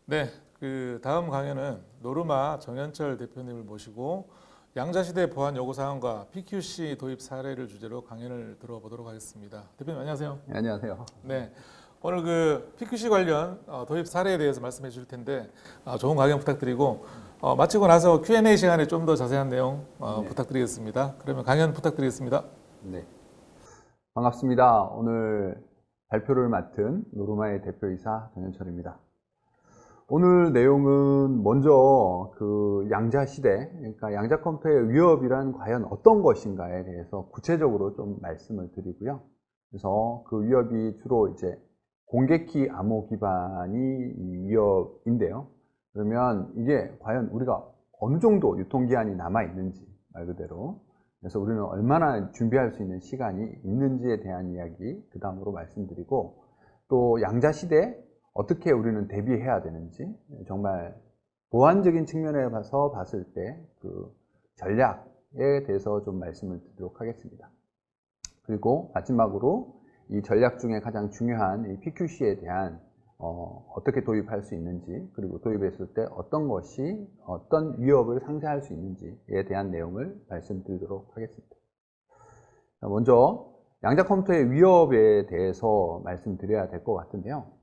네, 다음 강연은 노르마 정현철 대표님을 모시고 양자시대 보안 요구 사항과 PQC 도입 사례를 주제로 강연을 들어보도록 하겠습니다. 대표님 안녕하세요. 네, 안녕하세요. 네, 오늘 PQC 관련 도입 사례에 대해서 말씀해 주실 텐데 좋은 강연 부탁드리고 마치고 나서 Q&A 시간에 좀 더 자세한 내용 네. 부탁드리겠습니다. 그러면 강연 부탁드리겠습니다. 네, 반갑습니다. 오늘 발표를 맡은 노르마의 대표이사 정현철입니다. 오늘 내용은 먼저 양자시대, 그러니까 양자컴퓨터의 위협이란 과연 어떤 것인가에 대해서 구체적으로 좀 말씀을 드리고요. 그래서 그 위협이 주로 이제 공개키 암호 기반이 이 위협인데요. 그러면 이게 과연 우리가 어느 정도 유통기한이 남아 있는지 말 그대로, 그래서 우리는 얼마나 준비할 수 있는 시간이 있는지에 대한 이야기 그 다음으로 말씀드리고, 또 양자시대 어떻게 우리는 대비해야 되는지, 정말 보안적인 측면에 봤을 때 그 전략에 대해서 좀 말씀을 드리도록 하겠습니다. 그리고 마지막으로 이 전략 중에 가장 중요한 이 PQC에 대한 어떻게 도입할 수 있는지, 그리고 도입했을 때 어떤 것이 어떤 위협을 상쇄할 수 있는지에 대한 내용을 말씀드리도록 하겠습니다. 먼저 양자컴퓨터의 위협에 대해서 말씀드려야 될 것 같은데요.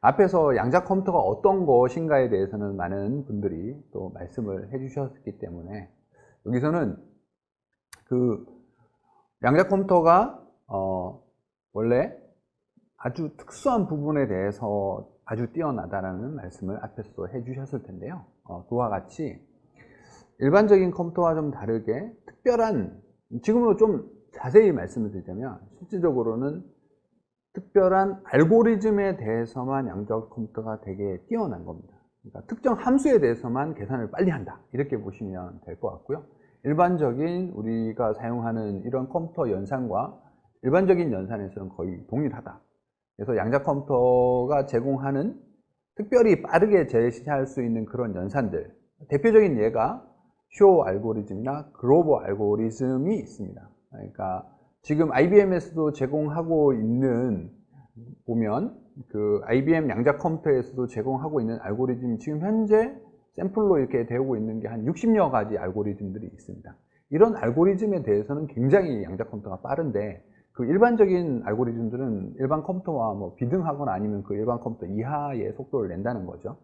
앞에서 양자컴퓨터가 어떤 것인가에 대해서는 많은 분들이 또 말씀을 해주셨기 때문에 여기서는 양자컴퓨터가 원래 아주 특수한 부분에 대해서 아주 뛰어나다라는 말씀을 앞에서 해주셨을 텐데요. 그와 같이 일반적인 컴퓨터와 좀 다르게 특별한, 지금으로 좀 자세히 말씀을 드리자면 실질적으로는 특별한 알고리즘에 대해서만 양자컴퓨터가 되게 뛰어난 겁니다. 그러니까 특정 함수에 대해서만 계산을 빨리 한다, 이렇게 보시면 될 것 같고요. 일반적인 우리가 사용하는 이런 컴퓨터 연산과 일반적인 연산에서는 거의 동일하다. 그래서 양자컴퓨터가 제공하는 특별히 빠르게 제시할 수 있는 그런 연산들, 대표적인 예가 쇼 알고리즘이나 그로버 알고리즘이 있습니다. 그러니까 지금 IBM에서도 제공하고 있는, 보면 IBM 양자컴퓨터에서도 제공하고 있는 알고리즘이 지금 현재 샘플로 이렇게 되고 있는 게 한 60여 가지 알고리즘들이 있습니다. 이런 알고리즘에 대해서는 굉장히 양자컴퓨터가 빠른데, 그 일반적인 알고리즘들은 일반 컴퓨터와 뭐 비등하거나 아니면 그 일반 컴퓨터 이하의 속도를 낸다는 거죠.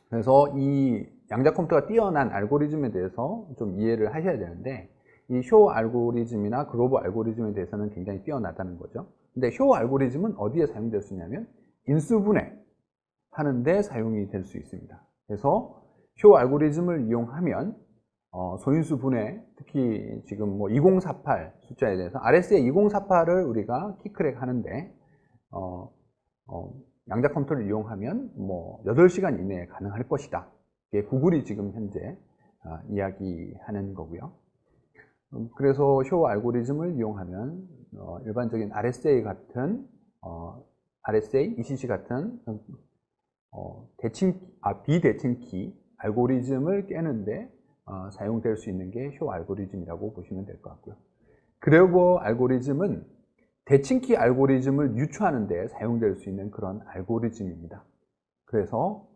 그래서 이 양자컴퓨터가 뛰어난 알고리즘에 대해서 좀 이해를 하셔야 되는데, 이 쇼 알고리즘이나 글로벌 알고리즘에 대해서는 굉장히 뛰어나다는 거죠. 근데 쇼 알고리즘은 어디에 사용될 수 있냐면 인수분해 하는데 사용이 될 수 있습니다. 그래서 쇼 알고리즘을 이용하면 소인수 분해, 특히 지금 뭐 2048 숫자에 대해서 RSA 2048을 우리가 키크랙 하는데 양자 컴퓨터를 이용하면 뭐 8시간 이내에 가능할 것이다. 이게 구글이 지금 현재 이야기하는 거고요. 그래서 쇼 알고리즘을 이용하면 일반적인 RSA 같은 RSA, ECC 같은 비대칭키 알고리즘을 깨는데 사용될 수 있는 게 쇼 알고리즘이라고 보시면 될 것 같고요. 그레버 알고리즘은 대칭키 알고리즘을 유추하는 데 사용될 수 있는 그런 알고리즘입니다. 그래서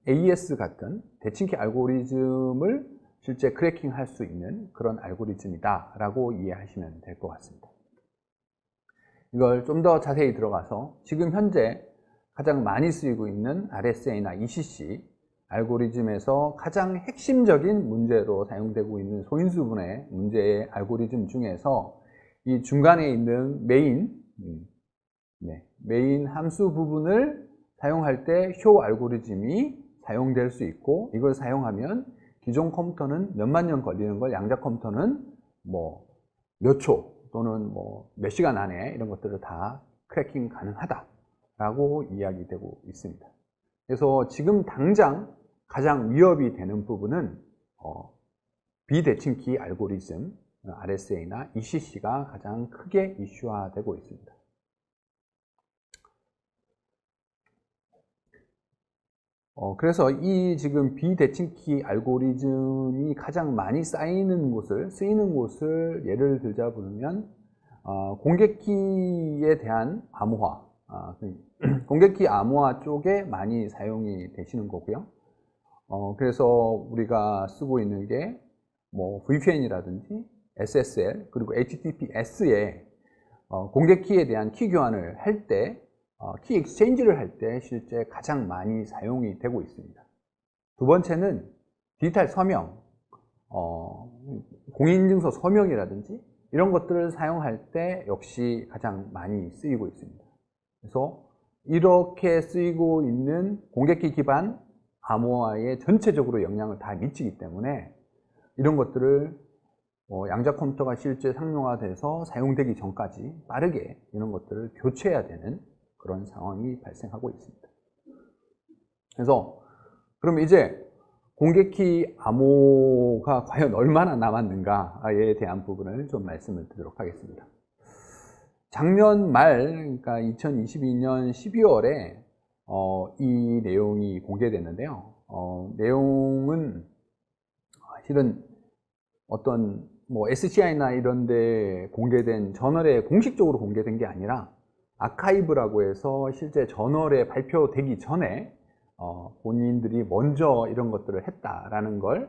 AES 같은 대칭키 알고리즘을 실제 크래킹할 수 있는 그런 알고리즘이다 라고 이해하시면 될 것 같습니다. 이걸 좀 더 자세히 들어가서 지금 현재 가장 많이 쓰이고 있는 RSA나 ECC 알고리즘에서 가장 핵심적인 문제로 사용되고 있는 소인수 분해 문제의 알고리즘 중에서 이 중간에 있는 메인 함수 부분을 사용할 때 쇼 알고리즘이 사용될 수 있고, 이걸 사용하면 기존 컴퓨터는 몇만 년 걸리는 걸 양자 컴퓨터는 뭐 몇 초 또는 뭐 몇 시간 안에 이런 것들을 다 크래킹 가능하다라고 이야기되고 있습니다. 그래서 지금 당장 가장 위협이 되는 부분은 비대칭키 알고리즘, RSA나 ECC가 가장 크게 이슈화되고 있습니다. 그래서 이 지금 비대칭키 알고리즘이 가장 많이 쓰이는 곳을 예를 들자 보면 공개키에 대한 암호화, 공개키 암호화 쪽에 많이 사용이 되시는 거고요. 그래서 우리가 쓰고 있는 게 뭐 VPN이라든지 SSL 그리고 HTTPS에 공개키에 대한 키 교환을 할 때, 키 익스체인지를 할 때 실제 가장 많이 사용이 되고 있습니다. 두 번째는 디지털 서명, 공인인증서 서명이라든지 이런 것들을 사용할 때 역시 가장 많이 쓰이고 있습니다. 그래서 이렇게 쓰이고 있는 공개키 기반 암호화에 전체적으로 영향을 다 미치기 때문에 이런 것들을 양자 컴퓨터가 실제 상용화돼서 사용되기 전까지 빠르게 이런 것들을 교체해야 되는 그런 상황이 발생하고 있습니다. 그래서 그럼 이제 공개키 암호가 과연 얼마나 남았는가에 대한 부분을 좀 말씀을 드리도록 하겠습니다. 작년 말, 그러니까 2022년 12월에 이 내용이 공개됐는데요. 내용은 실은 어떤 뭐 SCI나 이런 데 공개된 저널에 공식적으로 공개된 게 아니라 아카이브라고 해서 실제 저널에 발표되기 전에 본인들이 먼저 이런 것들을 했다라는 걸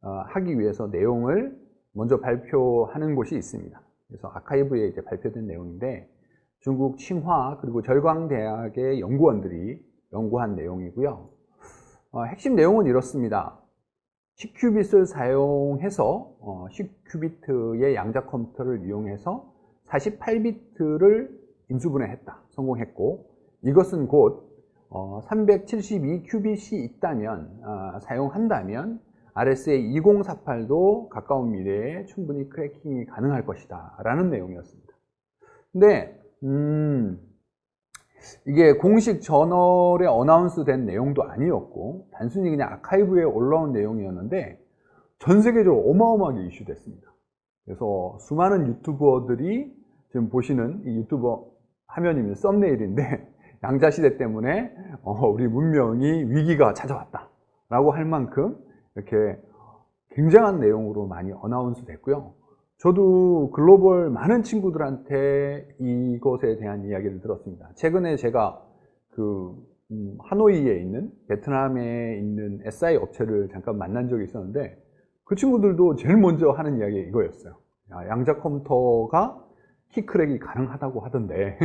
하기 위해서 내용을 먼저 발표하는 곳이 있습니다. 그래서 아카이브에 이제 발표된 내용인데 중국 칭화 그리고 절광대학의 연구원들이 연구한 내용이고요. 핵심 내용은 이렇습니다. 10큐빗을 사용해서 10큐비트의 양자 컴퓨터를 이용해서 48비트를 인수분해했다. 성공했고 이것은 곧 372큐빗이 있다면 사용한다면 RSA 2048도 가까운 미래에 충분히 크래킹이 가능할 것이다 라는 내용이었습니다. 근데 이게 공식 저널에 어나운스 된 내용도 아니었고 단순히 그냥 아카이브에 올라온 내용이었는데 전 세계적으로 어마어마하게 이슈됐습니다. 그래서 수많은 유튜버들이 지금 보시는 이 유튜버 화면입니다. 썸네일인데 양자시대 때문에 우리 문명이 위기가 찾아왔다 라고 할 만큼 이렇게 굉장한 내용으로 많이 어나운스 됐고요. 저도 글로벌 많은 친구들한테 이것에 대한 이야기를 들었습니다. 최근에 제가 하노이에 있는 베트남에 있는 SI 업체를 잠깐 만난 적이 있었는데 그 친구들도 제일 먼저 하는 이야기 이거였어요. 양자 컴퓨터가 키크랙이 가능하다고 하던데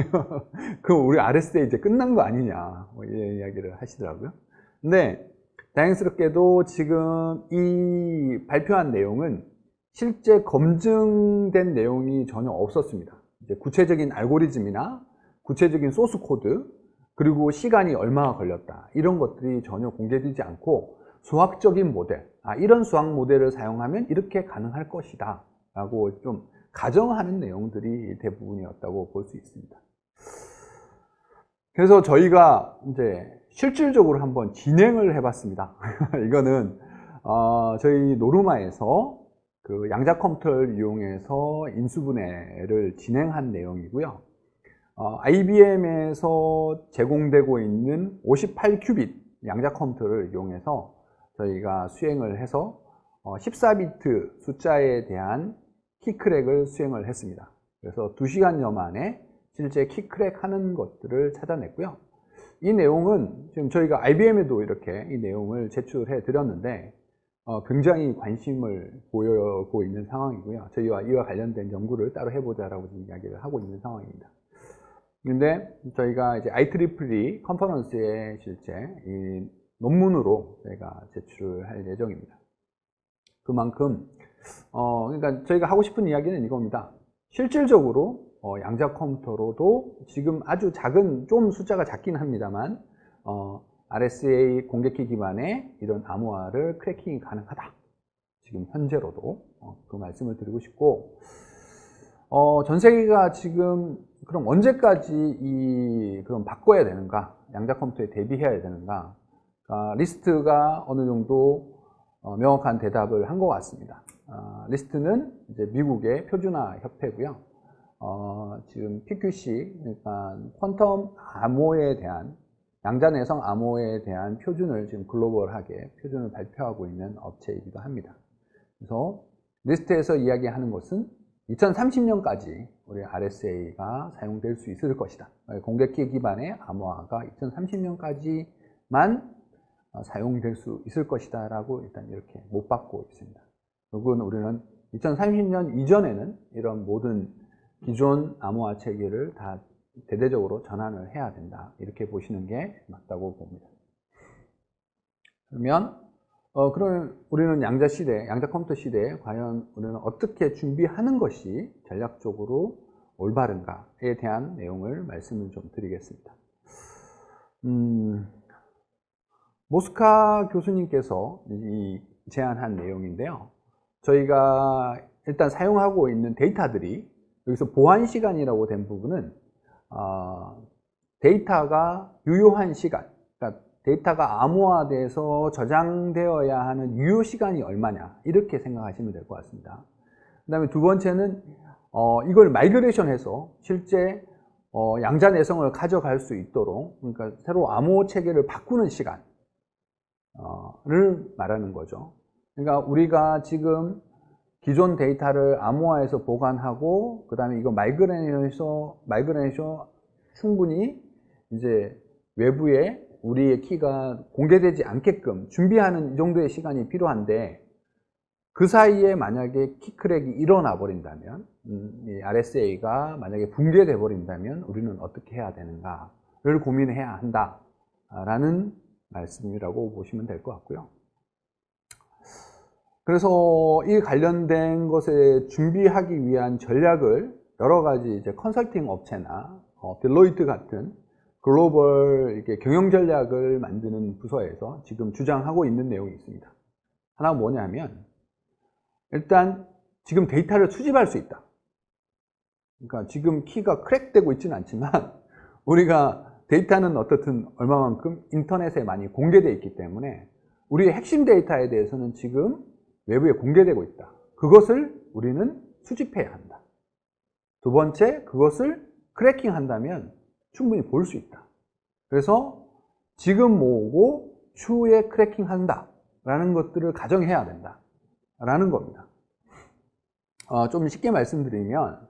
그럼 우리 RSA 이제 끝난 거 아니냐 이런 이야기를 하시더라고요. 근데 다행스럽게도 지금 이 발표한 내용은 실제 검증된 내용이 전혀 없었습니다. 이제 구체적인 알고리즘이나 구체적인 소스 코드 그리고 시간이 얼마나 걸렸다 이런 것들이 전혀 공개되지 않고 수학적인 모델, 이런 수학 모델을 사용하면 이렇게 가능할 것이다 라고 좀 가정하는 내용들이 대부분이었다고 볼 수 있습니다. 그래서 저희가 이제 실질적으로 한번 진행을 해봤습니다. 이거는 저희 노르마에서 그 양자 컴퓨터를 이용해서 인수분해를 진행한 내용이고요. IBM에서 제공되고 있는 58큐빗 양자 컴퓨터를 이용해서 저희가 수행을 해서 14비트 숫자에 대한 키크랙을 수행을 했습니다. 그래서 2시간여 만에 실제 키크랙 하는 것들을 찾아냈고요. 이 내용은 지금 저희가 IBM에도 이렇게 이 내용을 제출해 드렸는데 굉장히 관심을 보이고 있는 상황이고요. 저희와 이와 관련된 연구를 따로 해보자라고 지금 이야기를 하고 있는 상황입니다. 근데 저희가 이제 IEEE 컨퍼런스에 실제 이 논문으로 저희가 제출을 할 예정입니다. 그만큼 그러니까 저희가 하고 싶은 이야기는 이겁니다. 실질적으로 양자 컴퓨터로도 지금 아주 작은, 좀 숫자가 작긴 합니다만 RSA 공개키 기반의 이런 암호화를 크래킹이 가능하다. 지금 현재로도 그 말씀을 드리고 싶고 전 세계가 지금 그럼 언제까지 그럼 바꿔야 되는가? 양자 컴퓨터에 대비해야 되는가? 리스트가 어느 정도 명확한 대답을 한 것 같습니다. 리스트는 이제 미국의 표준화 협회고요. 지금 PQC, 그러니까 퀀텀 암호에 대한 양자 내성 암호에 대한 표준을 지금 글로벌하게 표준을 발표하고 있는 업체이기도 합니다. 그래서 리스트에서 이야기하는 것은 2030년까지 우리 RSA가 사용될 수 있을 것이다. 공개키 기반의 암호화가 2030년까지만 사용될 수 있을 것이다 라고 일단 이렇게 못 받고 있습니다. 결국은 우리는 2030년 이전에는 이런 모든 기존 암호화 체계를 다 대대적으로 전환을 해야 된다. 이렇게 보시는 게 맞다고 봅니다. 그러면 우리는 양자 시대, 양자 컴퓨터 시대에 과연 우리는 어떻게 준비하는 것이 전략적으로 올바른가에 대한 내용을 말씀을 좀 드리겠습니다. 모스카 교수님께서 제안한 내용인데요. 저희가 일단 사용하고 있는 데이터들이 여기서 보안 시간이라고 된 부분은 데이터가 유효한 시간, 그러니까 데이터가 암호화돼서 저장되어야 하는 유효 시간이 얼마냐 이렇게 생각하시면 될 것 같습니다. 그 다음에 두 번째는 이걸 마이그레이션해서 실제 양자 내성을 가져갈 수 있도록, 그러니까 새로 암호 체계를 바꾸는 시간을 말하는 거죠. 그러니까 우리가 지금 기존 데이터를 암호화해서 보관하고 그 다음에 이거 마이그레이션 충분히 이제 외부에 우리의 키가 공개되지 않게끔 준비하는 이 정도의 시간이 필요한데, 그 사이에 만약에 키 크랙이 일어나 버린다면, 이 RSA가 만약에 붕괴돼 버린다면 우리는 어떻게 해야 되는가를 고민해야 한다라는 말씀이라고 보시면 될 것 같고요. 그래서 이 관련된 것에 준비하기 위한 전략을 여러 가지 이제 컨설팅 업체나 딜로이트 같은 글로벌 이렇게 경영 전략을 만드는 부서에서 지금 주장하고 있는 내용이 있습니다. 하나가 뭐냐면, 일단 지금 데이터를 수집할 수 있다. 그러니까 지금 키가 크랙되고 있지는 않지만 우리가 데이터는 어떻든 얼마만큼 인터넷에 많이 공개되어 있기 때문에 우리의 핵심 데이터에 대해서는 지금 외부에 공개되고 있다. 그것을 우리는 수집해야 한다. 두 번째, 그것을 크래킹한다면 충분히 볼 수 있다. 그래서 지금 모으고 추후에 크래킹한다 라는 것들을 가정해야 된다 라는 겁니다. 좀 쉽게 말씀드리면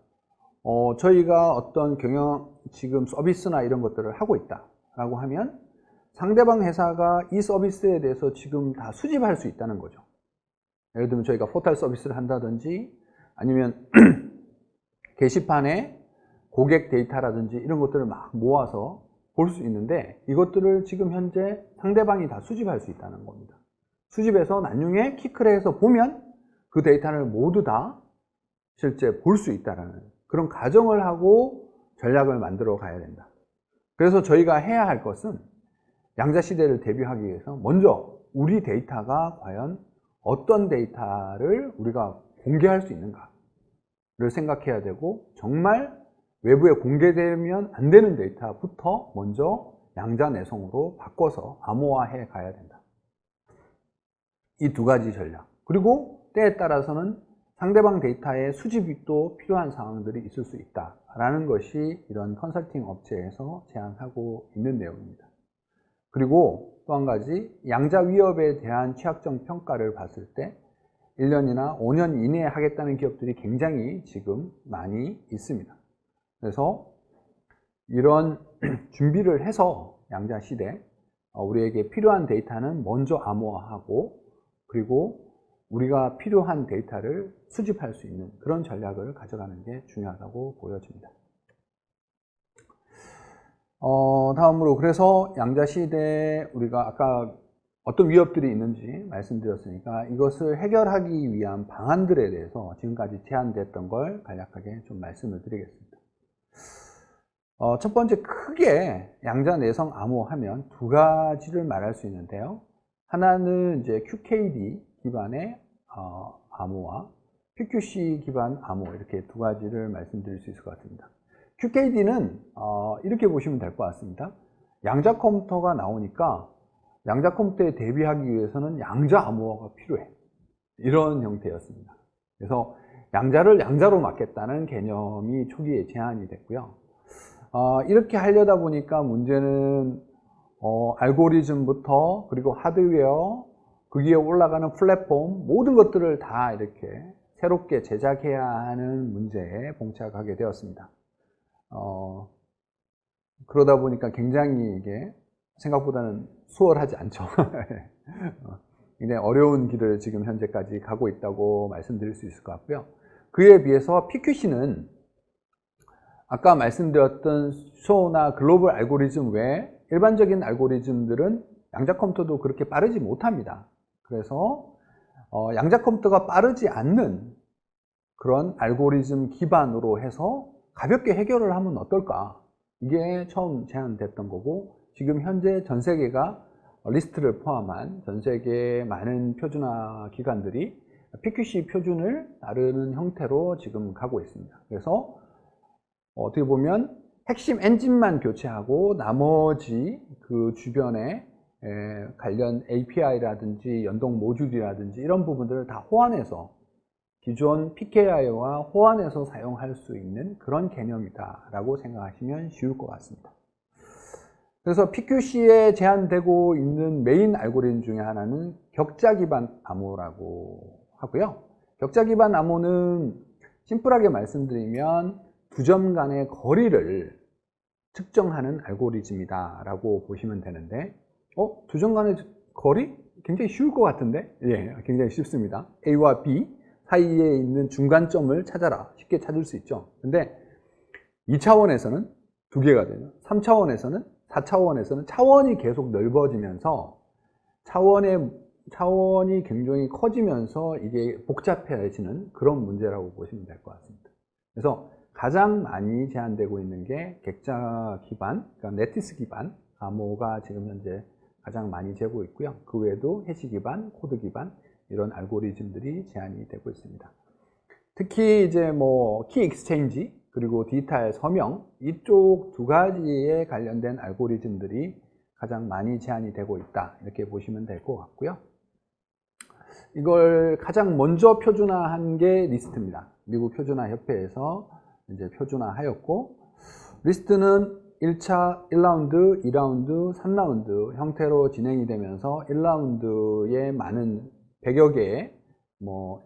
저희가 어떤 경영 지금 서비스나 이런 것들을 하고 있다 라고 하면 상대방 회사가 이 서비스에 대해서 지금 다 수집할 수 있다는 거죠. 예를 들면 저희가 포털 서비스를 한다든지 아니면 게시판에 고객 데이터라든지 이런 것들을 막 모아서 볼 수 있는데, 이것들을 지금 현재 상대방이 다 수집할 수 있다는 겁니다. 수집해서 나중에 키크랙에서 보면 그 데이터를 모두 다 실제 볼 수 있다는 그런 가정을 하고 전략을 만들어 가야 된다. 그래서 저희가 해야 할 것은 양자 시대를 대비하기 위해서 먼저 우리 데이터가 과연 어떤 데이터를 우리가 공개할 수 있는가를 생각해야 되고, 정말 외부에 공개되면 안 되는 데이터부터 먼저 양자 내성으로 바꿔서 암호화해 가야 된다. 이 두 가지 전략. 그리고 때에 따라서는 상대방 데이터의 수집이 또 필요한 상황들이 있을 수 있다라는 것이 이런 컨설팅 업체에서 제안하고 있는 내용입니다. 그리고 또 한 가지, 양자 위협에 대한 취약점 평가를 봤을 때 1년이나 5년 이내에 하겠다는 기업들이 굉장히 지금 많이 있습니다. 그래서 이런 준비를 해서 양자 시대 우리에게 필요한 데이터는 먼저 암호화하고, 그리고 우리가 필요한 데이터를 수집할 수 있는 그런 전략을 가져가는 게 중요하다고 보여집니다. 다음으로, 그래서 양자 시대에 우리가 아까 어떤 위협들이 있는지 말씀드렸으니까 이것을 해결하기 위한 방안들에 대해서 지금까지 제안됐던 걸 간략하게 좀 말씀을 드리겠습니다. 첫 번째, 크게 양자 내성 암호하면 두 가지를 말할 수 있는데요. 하나는 이제 QKD 기반의 암호화, PQC 기반 암호, 이렇게 두 가지를 말씀드릴 수 있을 것 같습니다. QKD는 이렇게 보시면 될 것 같습니다. 양자 컴퓨터가 나오니까 양자 컴퓨터에 대비하기 위해서는 양자 암호화가 필요해. 이런 형태였습니다. 그래서 양자를 양자로 막겠다는 개념이 초기에 제안이 됐고요. 이렇게 하려다 보니까 문제는 알고리즘부터, 그리고 하드웨어, 거기에 올라가는 플랫폼, 모든 것들을 다 이렇게 새롭게 제작해야 하는 문제에 봉착하게 되었습니다. 그러다 보니까 굉장히 이게 생각보다는 수월하지 않죠. 굉장히 어려운 길을 지금 현재까지 가고 있다고 말씀드릴 수 있을 것 같고요. 그에 비해서 PQC는 아까 말씀드렸던 쇼나 글로벌 알고리즘 외에 일반적인 알고리즘들은 양자 컴퓨터도 그렇게 빠르지 못합니다. 그래서 양자 컴퓨터가 빠르지 않는 그런 알고리즘 기반으로 해서 가볍게 해결을 하면 어떨까? 이게 처음 제안됐던 거고, 지금 현재 전 세계가 리스트를 포함한 전 세계 많은 표준화 기관들이 PQC 표준을 따르는 형태로 지금 가고 있습니다. 그래서 어떻게 보면 핵심 엔진만 교체하고 나머지 그 주변에 관련 API라든지 연동 모듈이라든지 이런 부분들을 다 호환해서 기존 PKI와 호환해서 사용할 수 있는 그런 개념이다라고 생각하시면 쉬울 것 같습니다. 그래서 PQC에 제한되고 있는 메인 알고리즘 중에 하나는 격자 기반 암호라고 하고요. 격자 기반 암호는 심플하게 말씀드리면 두 점 간의 거리를 측정하는 알고리즘이다 라고 보시면 되는데, 두 점 간의 거리? 굉장히 쉬울 것 같은데? 예, 굉장히 쉽습니다. A와 B 사이에 있는 중간점을 찾아라. 쉽게 찾을 수 있죠. 근데 2차원에서는 두 개가 되죠. 3차원에서는, 4차원에서는 차원이 계속 넓어지면서 차원이 굉장히 커지면서 이게 복잡해지는 그런 문제라고 보시면 될 것 같습니다. 그래서 가장 많이 제한되고 있는 게 객자 기반, 그러니까 네티스 기반 암호가 지금 현재 가장 많이 되고 있고요. 그 외에도 해시 기반, 코드 기반 이런 알고리즘들이 제한이 되고 있습니다. 특히 이제 뭐 키 익스체인지 그리고 디지털 서명 이쪽 두 가지에 관련된 알고리즘들이 가장 많이 제한이 되고 있다 이렇게 보시면 될 것 같고요. 이걸 가장 먼저 표준화한 게 리스트입니다. 미국 표준화 협회에서 이제 표준화하였고, 리스트는 1차 1라운드, 2라운드, 3라운드 형태로 진행이 되면서 1라운드에 많은 100여 개의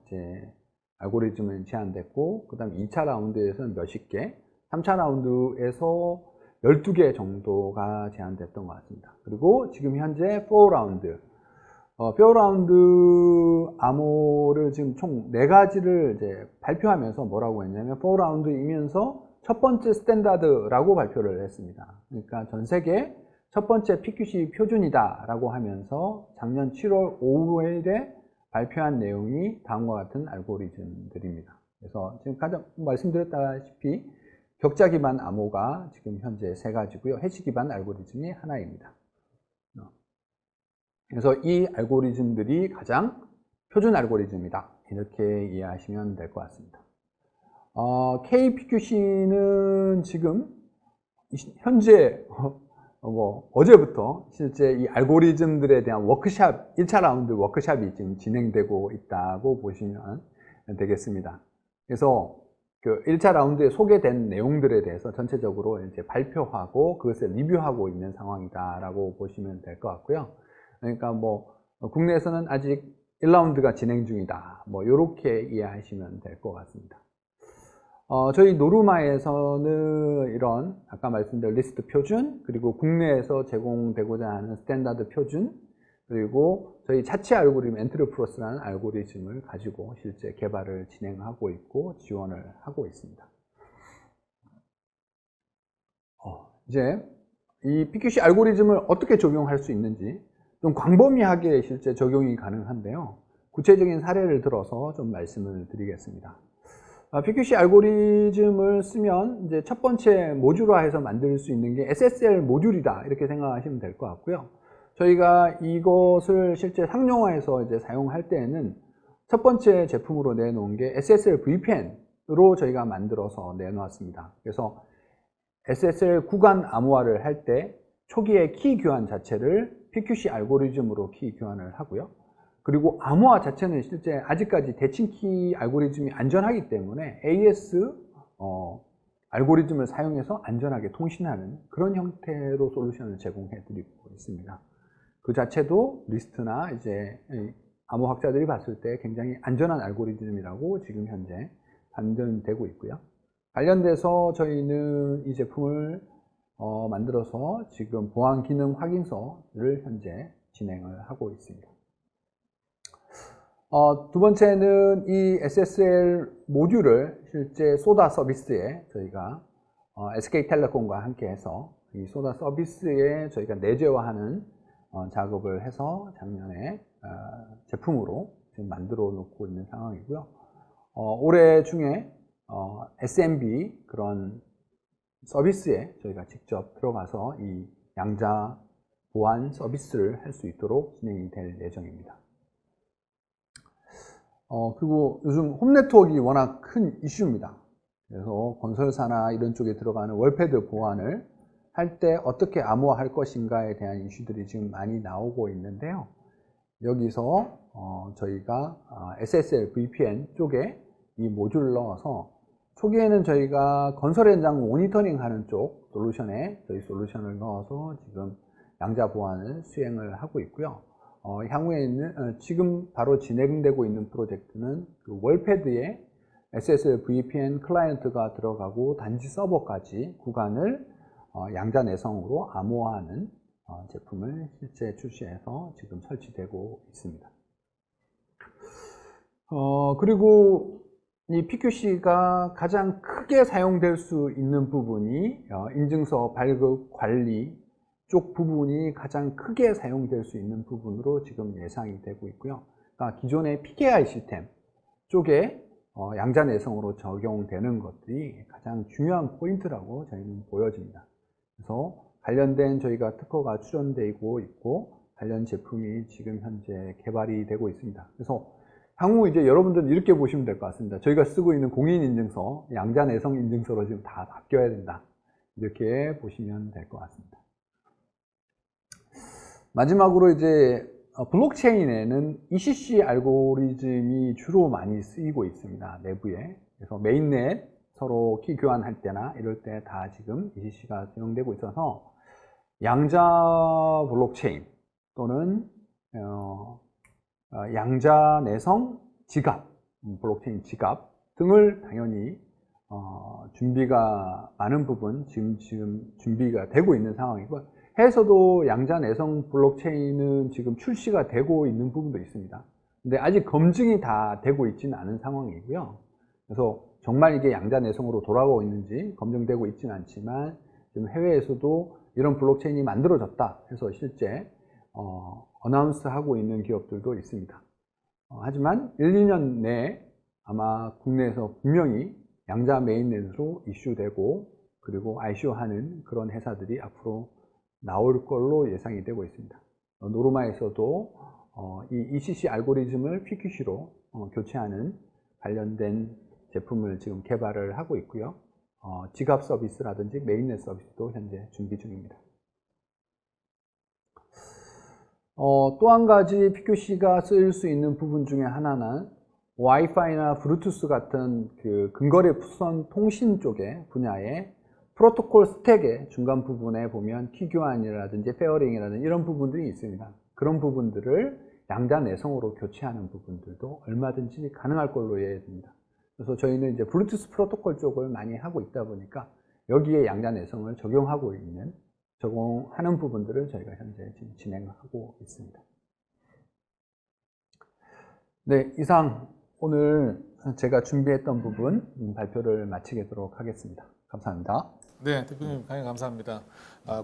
이제 알고리즘은 제한됐고, 그 다음 2차 라운드에서는 몇십 개, 3차 라운드에서 12개 정도가 제한됐던 것 같습니다. 그리고 지금 현재 4라운드, 4라운드 암호를 지금 총 4가지를 이제 발표하면서 뭐라고 했냐면 4라운드이면서 첫 번째 스탠다드라고 발표를 했습니다. 그러니까 전 세계 첫 번째 PQC 표준이다 라고 하면서 작년 7월 5일에 발표한 내용이 다음과 같은 알고리즘들입니다. 그래서 지금 가장 말씀드렸다시피 격자 기반 암호가 지금 현재 3가지고요. 해시 기반 알고리즘이 하나입니다. 그래서 이 알고리즘들이 가장 표준 알고리즘이다. 이렇게 이해하시면 될 것 같습니다. KPQC는 지금 현재 어제부터 실제 이 알고리즘들에 대한 워크샵, 1차 라운드 워크샵이 지금 진행되고 있다고 보시면 되겠습니다. 그래서 그 1차 라운드에 소개된 내용들에 대해서 전체적으로 이제 발표하고 그것을 리뷰하고 있는 상황이다라고 보시면 될 것 같고요. 그러니까 국내에서는 아직 1라운드가 진행 중이다. 이렇게 이해하시면 될 것 같습니다. 저희 노루마에서는 이런 아까 말씀드린 리스트 표준, 그리고 국내에서 제공되고자 하는 스탠다드 표준, 그리고 저희 자체 알고리즘 엔트로프로스라는 알고리즘을 가지고 실제 개발을 진행하고 있고 지원을 하고 있습니다. 이제 이 PQC 알고리즘을 어떻게 적용할 수 있는지 좀 광범위하게 실제 적용이 가능한데요. 구체적인 사례를 들어서 좀 말씀을 드리겠습니다. PQC 알고리즘을 쓰면 이제 첫 번째 모듈화해서 만들 수 있는 게 SSL 모듈이다 이렇게 생각하시면 될 것 같고요. 저희가 이것을 실제 상용화해서 이제 사용할 때에는 첫 번째 제품으로 내놓은 게 SSL VPN으로 저희가 만들어서 내놓았습니다. 그래서 SSL 구간 암호화를 할 때 초기에 키 교환 자체를 PQC 알고리즘으로 키 교환을 하고요. 그리고 암호화 자체는 실제 아직까지 대칭키 알고리즘이 안전하기 때문에 AES 알고리즘을 사용해서 안전하게 통신하는 그런 형태로 솔루션을 제공해 드리고 있습니다. 그 자체도 리스트나 이제 암호학자들이 봤을 때 굉장히 안전한 알고리즘이라고 지금 현재 판단되고 있고요. 관련돼서 저희는 이 제품을 만들어서 지금 보안 기능 확인서를 현재 진행을 하고 있습니다. 두 번째는 이 SSL 모듈을 실제 소다 서비스에 저희가 SK텔레콤과 함께 해서 이 소다 서비스에 저희가 내재화하는 작업을 해서 작년에 제품으로 지금 만들어 놓고 있는 상황이고요. 올해 중에 SMB 그런 서비스에 저희가 직접 들어가서 이 양자 보안 서비스를 할 수 있도록 진행이 될 예정입니다. 그리고 요즘 홈네트워크가 워낙 큰 이슈입니다. 그래서 건설사나 이런 쪽에 들어가는 월패드 보안을 할 때 어떻게 암호화할 것인가에 대한 이슈들이 지금 많이 나오고 있는데요. 여기서 저희가 SSL VPN 쪽에 이 모듈을 넣어서 초기에는 저희가 건설 현장 모니터링 하는 쪽 솔루션에 저희 솔루션을 넣어서 지금 양자 보안을 수행을 하고 있고요. 향후에는 지금 바로 진행되고 있는 프로젝트는 그 월패드에 SSL VPN 클라이언트가 들어가고 단지 서버까지 구간을 양자 내성으로 암호화하는 제품을 실제 출시해서 지금 설치되고 있습니다. 그리고 이 PQC가 가장 크게 사용될 수 있는 부분이 인증서 발급 관리 쪽 부분이 가장 크게 사용될 수 있는 부분으로 지금 예상이 되고 있고요. 그러니까 기존의 PKI 시스템 쪽에 양자 내성으로 적용되는 것들이 가장 중요한 포인트라고 저희는 보여집니다. 그래서 관련된 저희가 특허가 출원되고 있고 관련 제품이 지금 현재 개발이 되고 있습니다. 그래서 향후 이제 여러분들은 이렇게 보시면 될 것 같습니다. 저희가 쓰고 있는 공인인증서, 양자 내성 인증서로 지금 다 바뀌어야 된다. 이렇게 보시면 될 것 같습니다. 마지막으로 이제 블록체인에는 ECC 알고리즘이 주로 많이 쓰이고 있습니다. 내부에. 그래서 메인넷 서로 키 교환할 때나 이럴 때 다 지금 ECC가 사용되고 있어서 양자 블록체인 또는 양자 내성 지갑, 블록체인 지갑 등을 당연히 준비가 많은 부분 지금 준비가 되고 있는 상황이고 해외에서도 양자 내성 블록체인은 지금 출시가 되고 있는 부분도 있습니다. 근데 아직 검증이 다 되고 있지는 않은 상황이고요. 그래서 정말 이게 양자 내성으로 돌아가고 있는지 검증되고 있지는 않지만 지금 해외에서도 이런 블록체인이 만들어졌다 해서 실제 어나운스 하고 있는 기업들도 있습니다. 하지만 1, 2년 내에 아마 국내에서 분명히 양자 메인넷으로 이슈되고 그리고 ICO 하는 그런 회사들이 앞으로 나올 걸로 예상이 되고 있습니다. 노르마에서도 이 ECC 알고리즘을 PQC로 교체하는 관련된 제품을 지금 개발을 하고 있고요. 지갑 서비스라든지 메인넷 서비스도 현재 준비 중입니다. 또 한 가지 PQC가 쓰일 수 있는 부분 중에 하나는 와이파이나 블루투스 같은 그 근거리 무선 통신 쪽의 분야에 프로토콜 스택의 중간 부분에 보면 키 교환이라든지 페어링이라든지 이런 부분들이 있습니다. 그런 부분들을 양자 내성으로 교체하는 부분들도 얼마든지 가능할 걸로 이해됩니다. 그래서 저희는 이제 블루투스 프로토콜 쪽을 많이 하고 있다 보니까 여기에 양자 내성을 적용하는 부분들을 저희가 현재 지금 진행하고 있습니다. 네, 이상 오늘 제가 준비했던 부분 발표를 마치도록 하겠습니다. 감사합니다. 네, 대표님 강의 감사합니다.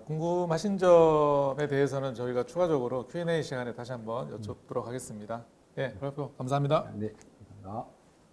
궁금하신 점에 대해서는 저희가 추가적으로 Q&A 시간에 다시 한번 여쭙도록 하겠습니다. 네, 발표 감사합니다. 네, 감사합니다.